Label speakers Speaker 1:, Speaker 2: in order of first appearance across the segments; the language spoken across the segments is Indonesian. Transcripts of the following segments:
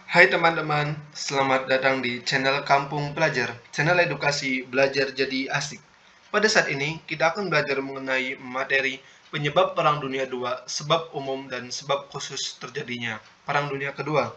Speaker 1: Hai teman-teman, selamat datang di channel Kampung Pelajar, channel edukasi belajar jadi asik. Pada saat ini, kita akan belajar mengenai materi penyebab Perang Dunia II, sebab umum dan sebab khusus terjadinya Perang Dunia Kedua.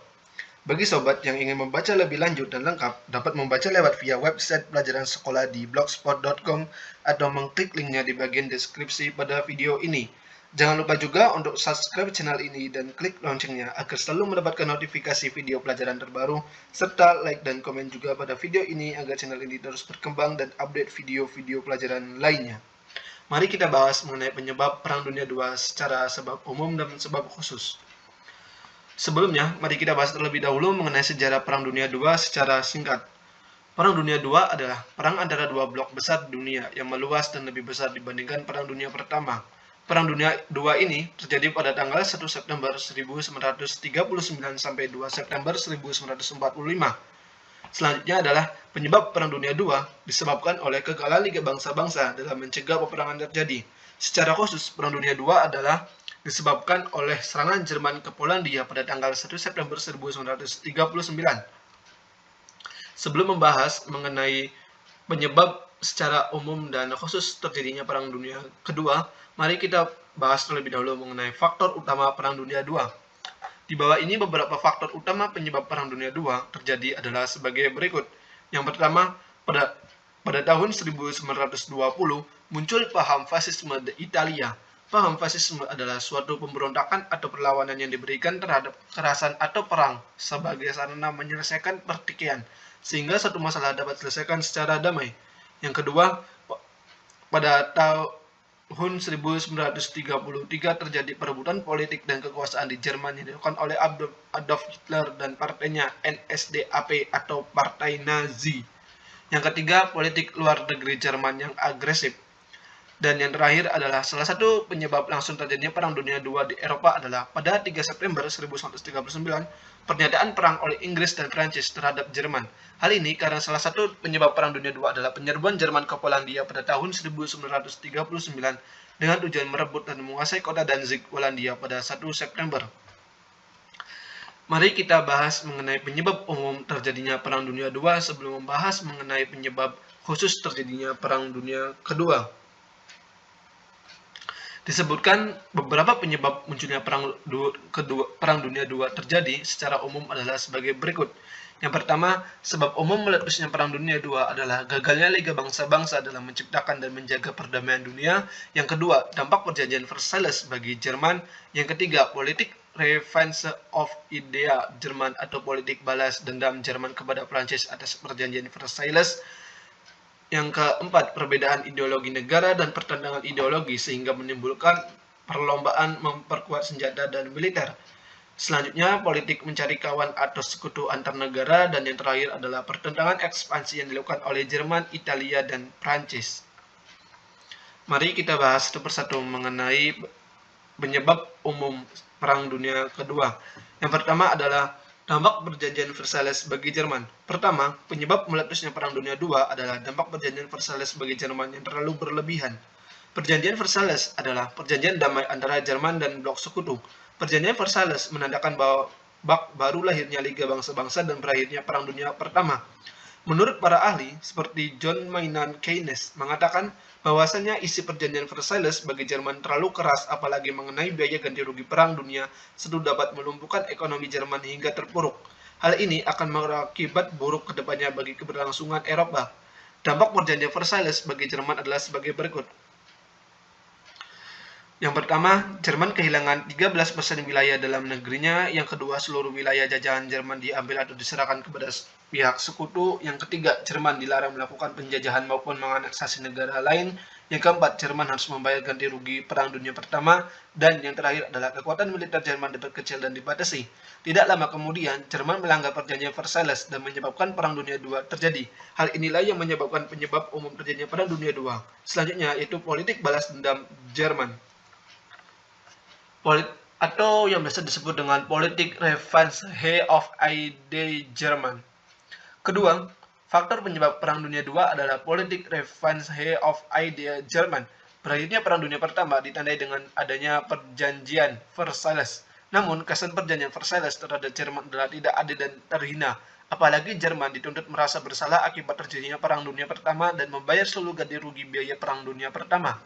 Speaker 1: Bagi sobat yang ingin membaca lebih lanjut dan lengkap, dapat membaca lewat via website pelajaran sekolah di blogspot.com atau mengklik linknya di bagian deskripsi pada video ini. Jangan lupa juga untuk subscribe channel ini dan klik loncengnya agar selalu mendapatkan notifikasi video pelajaran terbaru, serta like dan komen juga pada video ini agar channel ini terus berkembang dan update video-video pelajaran lainnya. Mari kita bahas mengenai penyebab Perang Dunia II secara sebab umum dan sebab khusus. Sebelumnya, mari kita bahas terlebih dahulu mengenai sejarah Perang Dunia II secara singkat. Perang Dunia II adalah perang antara dua blok besar dunia yang meluas dan lebih besar dibandingkan Perang Dunia Pertama. Perang Dunia II ini terjadi pada tanggal 1 September 1939 sampai 2 September 1945. Selanjutnya adalah penyebab Perang Dunia II disebabkan oleh kegagalan Liga Bangsa-Bangsa dalam mencegah peperangan terjadi. Secara khusus, Perang Dunia II adalah disebabkan oleh serangan Jerman ke Polandia pada tanggal 1 September 1939. Sebelum membahas mengenai penyebab secara umum dan khusus terjadinya Perang Dunia Kedua, mari kita bahas terlebih dahulu mengenai faktor utama Perang Dunia II. Di bawah ini beberapa faktor utama penyebab Perang Dunia II terjadi adalah sebagai berikut. Yang pertama, pada tahun 1920 muncul paham fasisme di Italia. Paham fasisme adalah suatu pemberontakan atau perlawanan yang diberikan terhadap kekerasan atau perang sebagai sarana menyelesaikan pertikaian, sehingga satu masalah dapat diselesaikan secara damai. Yang kedua, pada tahun 1933 terjadi perebutan politik dan kekuasaan di Jerman yang dilakukan oleh Adolf Hitler dan partainya NSDAP atau Partai Nazi. Yang ketiga, politik luar negeri Jerman yang agresif. Dan yang terakhir adalah salah satu penyebab langsung terjadinya Perang Dunia II di Eropa adalah pada 3 September 1939, pernyataan perang oleh Inggris dan Prancis terhadap Jerman. Hal ini karena salah satu penyebab Perang Dunia II adalah penyerbuan Jerman ke Polandia pada tahun 1939 dengan tujuan merebut dan menguasai kota Danzig, Polandia pada 1 September. Mari kita bahas mengenai penyebab umum terjadinya Perang Dunia II sebelum membahas mengenai penyebab khusus terjadinya Perang Dunia Kedua. Disebutkan beberapa penyebab munculnya Perang Dunia II terjadi secara umum adalah sebagai berikut. Yang pertama, sebab umum meletusnya Perang Dunia II adalah gagalnya Liga Bangsa-Bangsa dalam menciptakan dan menjaga perdamaian dunia. Yang kedua, dampak perjanjian Versailles bagi Jerman. Yang ketiga, politik revenge of idea Jerman atau politik balas dendam Jerman kepada Prancis atas perjanjian Versailles. Yang keempat, perbedaan ideologi negara dan pertentangan ideologi sehingga menimbulkan perlombaan memperkuat senjata dan militer. Selanjutnya, politik mencari kawan atau sekutu antar negara, dan yang terakhir adalah pertentangan ekspansi yang dilakukan oleh Jerman, Italia, dan Prancis. Mari kita bahas satu persatu mengenai penyebab umum Perang Dunia Kedua. Yang pertama adalah dampak perjanjian Versailles bagi Jerman. Pertama, penyebab meletusnya Perang Dunia II adalah dampak perjanjian Versailles bagi Jerman yang terlalu berlebihan. Perjanjian Versailles adalah perjanjian damai antara Jerman dan blok sekutu. Perjanjian Versailles menandakan bahwa baru lahirnya Liga Bangsa-Bangsa dan berakhirnya Perang Dunia Pertama. Menurut para ahli, seperti John Maynard Keynes mengatakan bahwasannya isi perjanjian Versailles bagi Jerman terlalu keras, apalagi mengenai biaya ganti rugi Perang Dunia I dapat melumpuhkan ekonomi Jerman hingga terpuruk. Hal ini akan berakibat buruk kedepannya bagi keberlangsungan Eropa. Dampak perjanjian Versailles bagi Jerman adalah sebagai berikut. Yang pertama, Jerman kehilangan 13% wilayah dalam negerinya. Yang kedua, seluruh wilayah jajahan Jerman diambil atau diserahkan kepada pihak sekutu. Yang ketiga, Jerman dilarang melakukan penjajahan maupun menganeksasi negara lain. Yang keempat, Jerman harus membayar ganti rugi Perang Dunia Pertama. Dan yang terakhir adalah kekuatan militer Jerman diperkecil dan dibatasi. Tidak lama kemudian, Jerman melanggar perjanjian Versailles dan menyebabkan Perang Dunia II terjadi. Hal inilah yang menyebabkan penyebab umum terjadinya Perang Dunia II. Selanjutnya, yaitu politik balas dendam Jerman. Atau yang biasa disebut dengan politik revenge of idea Jerman. Kedua, faktor penyebab Perang Dunia II adalah politik revenge of idea Jerman. Berakhirnya Perang Dunia Pertama ditandai dengan adanya perjanjian Versailles. Namun, kesan perjanjian Versailles terhadap Jerman adalah tidak adil dan terhina. Apalagi Jerman dituntut merasa bersalah akibat terjadinya Perang Dunia Pertama dan membayar seluruh ganti rugi biaya Perang Dunia Pertama.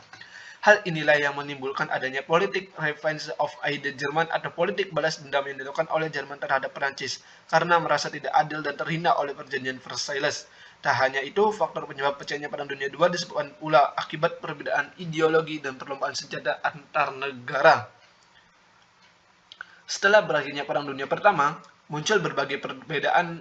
Speaker 1: Hal inilah yang menimbulkan adanya politik revenge of the Jerman atau politik balas dendam yang dilakukan oleh Jerman terhadap Perancis karena merasa tidak adil dan terhina oleh perjanjian Versailles. Tak hanya itu, faktor penyebab pecahnya Perang Dunia II disebabkan pula akibat perbedaan ideologi dan perlombaan senjata antar negara. Setelah berakhirnya Perang Dunia Pertama, muncul berbagai perbedaan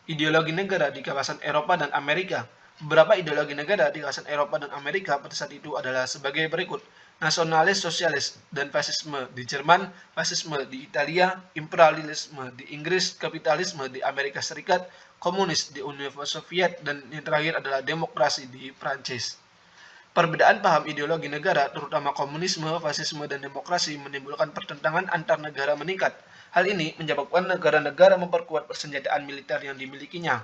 Speaker 1: ideologi negara di kawasan Eropa dan Amerika. Beberapa ideologi negara di kawasan Eropa dan Amerika pada saat itu adalah sebagai berikut: nasionalis, sosialis, dan fasisme di Jerman, fasisme di Italia, imperialisme di Inggris, kapitalisme di Amerika Serikat, komunis di Uni Soviet, dan yang terakhir adalah demokrasi di Prancis. Perbedaan paham ideologi negara, terutama komunisme, fasisme, dan demokrasi, menimbulkan pertentangan antar negara meningkat. Hal ini menyebabkan negara-negara memperkuat persenjataan militer yang dimilikinya.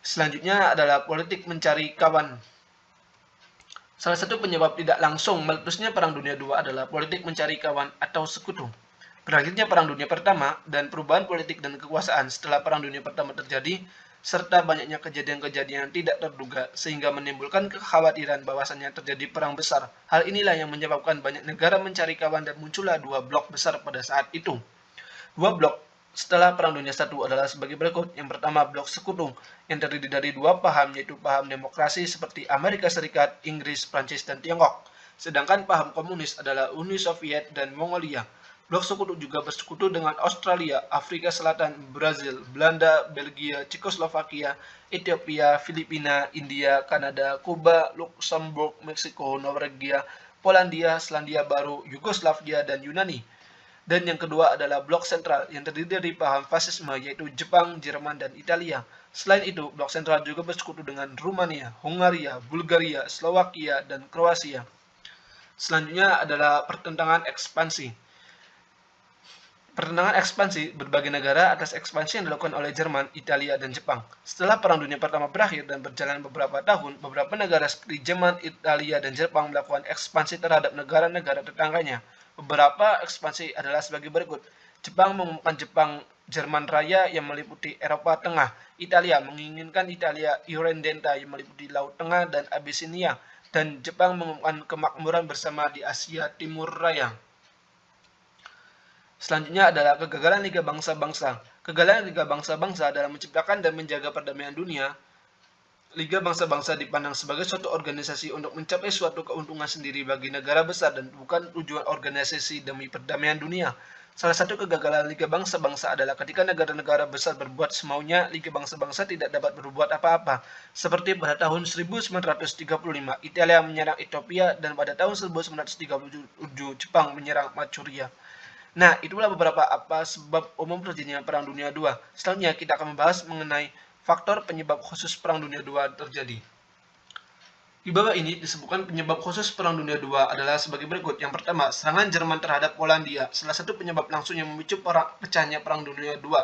Speaker 1: Selanjutnya adalah politik mencari kawan. Salah satu penyebab tidak langsung meletusnya Perang Dunia II adalah politik mencari kawan atau sekutu. Berakhirnya Perang Dunia Pertama dan perubahan politik dan kekuasaan setelah Perang Dunia Pertama terjadi, serta banyaknya kejadian-kejadian yang tidak terduga sehingga menimbulkan kekhawatiran bahwasannya terjadi perang besar. Hal inilah yang menyebabkan banyak negara mencari kawan dan muncullah dua blok besar pada saat itu. Dua blok setelah Perang Dunia I adalah sebagai berikut. Yang pertama, blok sekutu yang terdiri dari dua paham, yaitu paham demokrasi seperti Amerika Serikat, Inggris, Prancis, dan Tiongkok. Sedangkan paham komunis adalah Uni Soviet dan Mongolia. Blok sekutu juga bersekutu dengan Australia, Afrika Selatan, Brazil, Belanda, Belgia, Cekoslovakia, Ethiopia, Filipina, India, Kanada, Kuba, Luxembourg, Meksiko, Norwegia, Polandia, Selandia Baru, Yugoslavia, dan Yunani. Dan yang kedua adalah blok sentral yang terdiri dari paham fasisme, yaitu Jepang, Jerman, dan Italia. Selain itu, blok sentral juga bersekutu dengan Rumania, Hungaria, Bulgaria, Slovakia, dan Kroasia. Selanjutnya adalah pertentangan ekspansi. Pertentangan ekspansi berbagai negara atas ekspansi yang dilakukan oleh Jerman, Italia, dan Jepang. Setelah Perang Dunia Pertama berakhir dan berjalan beberapa tahun, beberapa negara seperti Jerman, Italia, dan Jepang melakukan ekspansi terhadap negara-negara tetangganya. Beberapa ekspansi adalah sebagai berikut. Jepang mengumumkan Jerman Raya yang meliputi Eropa Tengah. Italia menginginkan Italia Irredenta yang meliputi Laut Tengah dan Abyssinia. Dan Jepang mengumumkan kemakmuran bersama di Asia Timur Raya. Selanjutnya adalah kegagalan Liga Bangsa-Bangsa. Kegagalan Liga Bangsa-Bangsa dalam menciptakan dan menjaga perdamaian dunia. Liga Bangsa-Bangsa dipandang sebagai suatu organisasi untuk mencapai suatu keuntungan sendiri bagi negara besar dan bukan tujuan organisasi demi perdamaian dunia. Salah satu kegagalan Liga Bangsa-Bangsa adalah ketika negara-negara besar berbuat semaunya, Liga Bangsa-Bangsa tidak dapat berbuat apa-apa. Seperti pada tahun 1935, Italia menyerang Ethiopia, dan pada tahun 1937, Jepang menyerang Manchuria. Nah, itulah beberapa sebab umum terjadinya Perang Dunia II. Selanjutnya kita akan membahas mengenai faktor penyebab khusus Perang Dunia II terjadi. Di bawah ini disebutkan penyebab khusus Perang Dunia II adalah sebagai berikut. Yang pertama, serangan Jerman terhadap Polandia, salah satu penyebab langsung yang memicu pecahnya Perang Dunia II.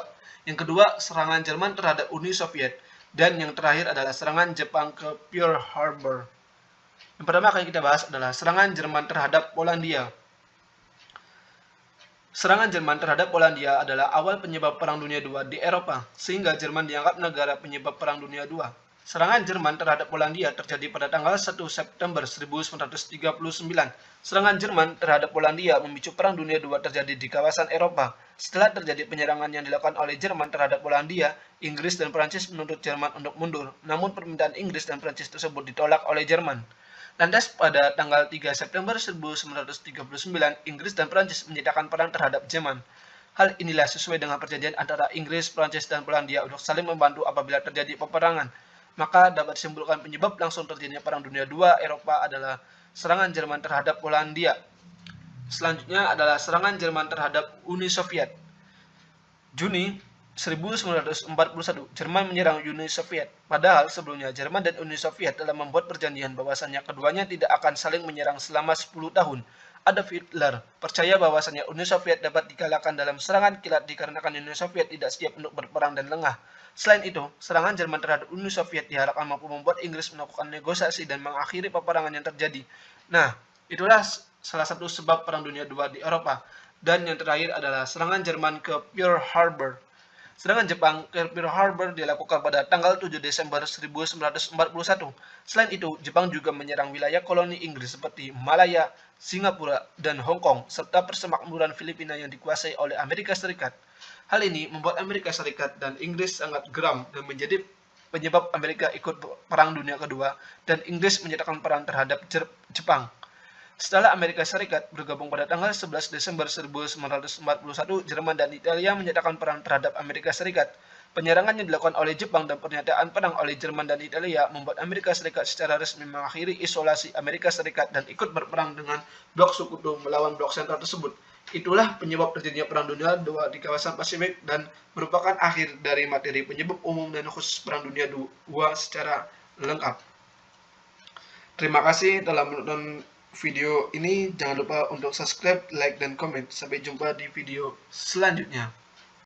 Speaker 1: Yang kedua, serangan Jerman terhadap Uni Soviet. Dan yang terakhir adalah serangan Jepang ke Pearl Harbor. Yang pertama akan kita bahas adalah serangan Jerman terhadap Polandia. Serangan Jerman terhadap Polandia adalah awal penyebab Perang Dunia II di Eropa, sehingga Jerman dianggap negara penyebab Perang Dunia II. Serangan Jerman terhadap Polandia terjadi pada tanggal 1 September 1939. Serangan Jerman terhadap Polandia memicu Perang Dunia II terjadi di kawasan Eropa. Setelah terjadi penyerangan yang dilakukan oleh Jerman terhadap Polandia, Inggris dan Prancis menuntut Jerman untuk mundur. Namun permintaan Inggris dan Prancis tersebut ditolak oleh Jerman. Lantas pada tanggal 3 September 1939, Inggris dan Prancis menyatakan perang terhadap Jerman. Hal inilah sesuai dengan perjanjian antara Inggris, Prancis, dan Polandia untuk saling membantu apabila terjadi peperangan. Maka dapat disimpulkan penyebab langsung terjadinya Perang Dunia II Eropa adalah serangan Jerman terhadap Polandia. Selanjutnya adalah serangan Jerman terhadap Uni Soviet. Juni 1941, Jerman menyerang Uni Soviet. Padahal sebelumnya Jerman dan Uni Soviet telah membuat perjanjian bahwasannya keduanya tidak akan saling menyerang selama 10 tahun. Adolf Hitler percaya bahwasannya Uni Soviet dapat dikalahkan dalam serangan kilat dikarenakan Uni Soviet tidak siap untuk berperang dan lengah. Selain itu, serangan Jerman terhadap Uni Soviet diharapkan mampu membuat Inggris melakukan negosiasi dan mengakhiri peperangan yang terjadi. Nah, itulah salah satu sebab Perang Dunia II di Eropa. Dan yang terakhir adalah serangan Jerman ke Pearl Harbor. Serangan Jepang ke Pearl Harbor dilakukan pada tanggal 7 Desember 1941. Selain itu, Jepang juga menyerang wilayah koloni Inggris seperti Malaya, Singapura, dan Hong Kong, serta persemakmuran Filipina yang dikuasai oleh Amerika Serikat. Hal ini membuat Amerika Serikat dan Inggris sangat geram dan menjadi penyebab Amerika ikut Perang Dunia Kedua dan Inggris menyatakan perang terhadap Jepang. Setelah Amerika Serikat bergabung pada tanggal 11 Desember 1941, Jerman dan Italia menyatakan perang terhadap Amerika Serikat. Penyerangan yang dilakukan oleh Jepang dan pernyataan perang oleh Jerman dan Italia membuat Amerika Serikat secara resmi mengakhiri isolasi Amerika Serikat dan ikut berperang dengan blok Sekutu melawan blok sentral tersebut. Itulah penyebab terjadinya Perang Dunia II di kawasan Pasifik dan merupakan akhir dari materi penyebab umum dan khusus Perang Dunia II secara lengkap. Terima kasih telah menonton video ini. Jangan lupa untuk subscribe, like, dan komen. Sampai jumpa di video selanjutnya.